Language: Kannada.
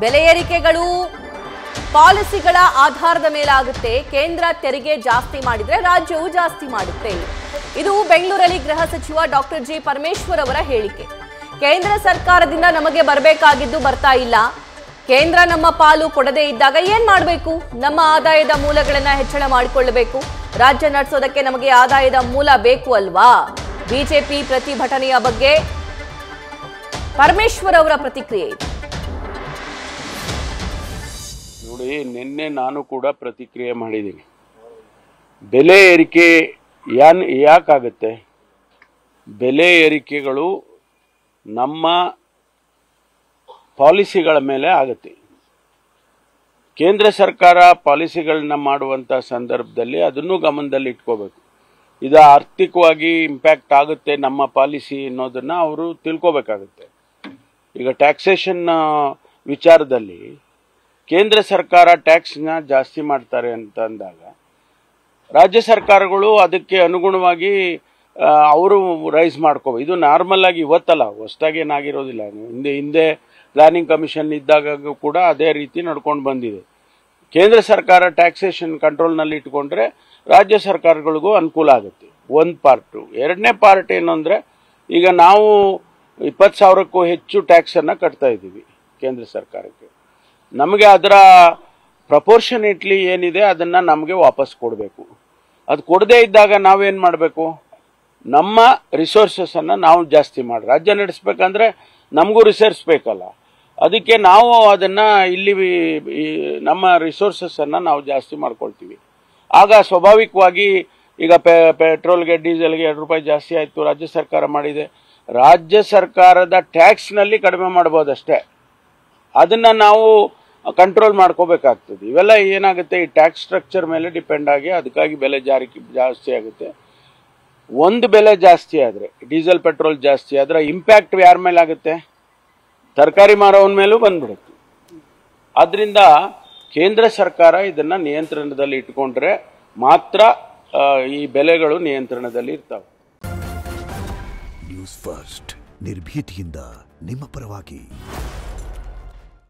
ಬೆಲೆ ಏರಿಕೆಗಳು ಪಾಲಿಸಿಗಳ ಆಧಾರದ ಮೇಲಾಗುತ್ತೆ. ಕೇಂದ್ರ ತೆರಿಗೆ ಜಾಸ್ತಿ ಮಾಡಿದ್ರೆ ರಾಜ್ಯವು ಜಾಸ್ತಿ ಮಾಡುತ್ತೆ. ಇದು ಬೆಂಗಳೂರಲ್ಲಿ ಗೃಹ ಸಚಿವ ಡಾಕ್ಟರ್ ಜಿ ಪರಮೇಶ್ವರ್ ಅವರ ಹೇಳಿಕೆ. ಕೇಂದ್ರ ಸರ್ಕಾರದಿಂದ ನಮಗೆ ಬರಬೇಕಾಗಿದ್ದು ಬರ್ತಾ ಇಲ್ಲ. ಕೇಂದ್ರ ನಮ್ಮ ಪಾಲು ಕೊಡದೇ ಇದ್ದಾಗ ಏನ್ ಮಾಡಬೇಕು? ನಮ್ಮ ಆದಾಯದ ಮೂಲಗಳನ್ನ ಹೆಚ್ಚಳ ಮಾಡಿಕೊಳ್ಳಬೇಕು. ರಾಜ್ಯ ನಡೆಸೋದಕ್ಕೆ ನಮಗೆ ಆದಾಯದ ಮೂಲ ಬೇಕು ಅಲ್ವಾ? ಬಿಜೆಪಿ ಪ್ರತಿಭಟನೆಯ ಬಗ್ಗೆ ಪರಮೇಶ್ವರ್ ಅವರ ಪ್ರತಿಕ್ರಿಯೆ ಇದೆ. ನೋಡಿ, ನಿನ್ನೆ ನಾನು ಕೂಡ ಪ್ರತಿಕ್ರಿಯೆ ಮಾಡಿದ್ದೀನಿ. ಬೆಲೆ ಏರಿಕೆ ಯಾಕಾಗುತ್ತೆ? ಬೆಲೆ ಏರಿಕೆಗಳು ನಮ್ಮ ಪಾಲಿಸಿಗಳ ಮೇಲೆ ಆಗುತ್ತೆ. ಕೇಂದ್ರ ಸರ್ಕಾರ ಪಾಲಿಸಿಗಳನ್ನ ಮಾಡುವಂಥ ಸಂದರ್ಭದಲ್ಲಿ ಅದನ್ನು ಗಮನದಲ್ಲಿ ಇಟ್ಕೋಬೇಕು. ಇದು ಆರ್ಥಿಕವಾಗಿ ಇಂಪ್ಯಾಕ್ಟ್ ಆಗುತ್ತೆ ನಮ್ಮ ಪಾಲಿಸಿ ಅನ್ನೋದನ್ನ ಅವರು ತಿಳ್ಕೋಬೇಕಾಗುತ್ತೆ. ಈಗ ಟ್ಯಾಕ್ಸೇಷನ್ ವಿಚಾರದಲ್ಲಿ ಕೇಂದ್ರ ಸರ್ಕಾರ ಟ್ಯಾಕ್ಸ್ನ ಜಾಸ್ತಿ ಮಾಡ್ತಾರೆ ಅಂತ ಅಂದಾಗ ರಾಜ್ಯ ಸರ್ಕಾರಗಳು ಅದಕ್ಕೆ ಅನುಗುಣವಾಗಿ ಅವರು ರೈಸ್ ಮಾಡ್ಕೋಬೇಕು. ಇದು ನಾರ್ಮಲ್ ಆಗಿ ಇವತ್ತಲ್ಲ, ಹೊಸದಾಗಿ ಏನಾಗಿರೋದಿಲ್ಲ. ಹಿಂದೆ ಪ್ಲಾನಿಂಗ್ ಕಮಿಷನ್ ಇದ್ದಾಗ ಕೂಡ ಅದೇ ರೀತಿ ನಡ್ಕೊಂಡು ಬಂದಿದೆ. ಕೇಂದ್ರ ಸರ್ಕಾರ ಟ್ಯಾಕ್ಸೇಷನ್ ಕಂಟ್ರೋಲ್ನಲ್ಲಿ ಇಟ್ಕೊಂಡ್ರೆ ರಾಜ್ಯ ಸರ್ಕಾರಗಳಿಗೂ ಅನುಕೂಲ ಆಗುತ್ತೆ. ಒಂದು ಪಾರ್ಟು. ಎರಡನೇ ಪಾರ್ಟ್ ಏನು ಅಂದರೆ, ಈಗ ನಾವು 20,000ಕ್ಕೂ ಹೆಚ್ಚು ಟ್ಯಾಕ್ಸನ್ನು ಕಟ್ತಾ ಇದ್ದೀವಿ ಕೇಂದ್ರ ಸರ್ಕಾರಕ್ಕೆ. ನಮಗೆ ಅದರ ಪ್ರಪೋರ್ಷನೇಟ್ಲಿ ಏನಿದೆ ಅದನ್ನು ನಮಗೆ ವಾಪಸ್ ಕೊಡಬೇಕು. ಅದು ಕೊಡದೇ ಇದ್ದಾಗ ನಾವೇನು ಮಾಡಬೇಕು? ನಮ್ಮ ರಿಸೋರ್ಸಸ್ಸನ್ನು ನಾವು ಜಾಸ್ತಿ ಮಾಡಿ ರಾಜ್ಯ ನಡೆಸಬೇಕಂದ್ರೆ ನಮಗೂ ರಿಸೋರ್ಸ್ ಬೇಕಲ್ಲ. ಅದಕ್ಕೆ ನಾವು ಅದನ್ನು ಇಲ್ಲಿ ನಮ್ಮ ರಿಸೋರ್ಸಸ್ಸನ್ನು ನಾವು ಜಾಸ್ತಿ ಮಾಡ್ಕೊಳ್ತೀವಿ. ಆಗ ಸ್ವಾಭಾವಿಕವಾಗಿ ಈಗ ಪೆಟ್ರೋಲ್ಗೆ ಡೀಸೆಲ್ಗೆ 2 ರೂಪಾಯಿ ಜಾಸ್ತಿ ಆಯಿತು, ರಾಜ್ಯ ಸರ್ಕಾರ ಮಾಡಿದೆ. ರಾಜ್ಯ ಸರ್ಕಾರದ ಟ್ಯಾಕ್ಸ್ನಲ್ಲಿ ಕಡಿಮೆ ಮಾಡ್ಬೋದಷ್ಟೇ. ಅದನ್ನು ನಾವು ಕಂಟ್ರೋಲ್ ಮಾಡ್ಕೋಬೇಕಾಗ್ತದೆ. ಇವೆಲ್ಲ ಏನಾಗುತ್ತೆ, ಈ ಟ್ಯಾಕ್ಸ್ ಸ್ಟ್ರಕ್ಚರ್ ಮೇಲೆ ಡಿಪೆಂಡ್ ಆಗಿ ಅದಕ್ಕಾಗಿ ಬೆಲೆ ಜಾಸ್ತಿ ಆಗುತ್ತೆ. ಒಂದು ಬೆಲೆ ಜಾಸ್ತಿ ಆದರೆ, ಡೀಸೆಲ್ ಪೆಟ್ರೋಲ್ ಜಾಸ್ತಿ ಆದರೆ ಇಂಪ್ಯಾಕ್ಟ್ ಯಾರ ಮೇಲೆ ಆಗುತ್ತೆ? ತರಕಾರಿ ಮಾರೋವನ ಮೇಲೂ ಬಂದ್ಬಿಡುತ್ತೆ. ಆದ್ದರಿಂದ ಕೇಂದ್ರ ಸರ್ಕಾರ ಇದನ್ನು ನಿಯಂತ್ರಣದಲ್ಲಿ ಇಟ್ಕೊಂಡ್ರೆ ಮಾತ್ರ ಈ ಬೆಲೆಗಳು ನಿಯಂತ್ರಣದಲ್ಲಿ ಇರ್ತವೆ. ನ್ಯೂಸ್ ಫಸ್ಟ್, ನಿರ್ಭೀತಿಯಿಂದ ನಿಮ್ಮ ಪರವಾಗಿ.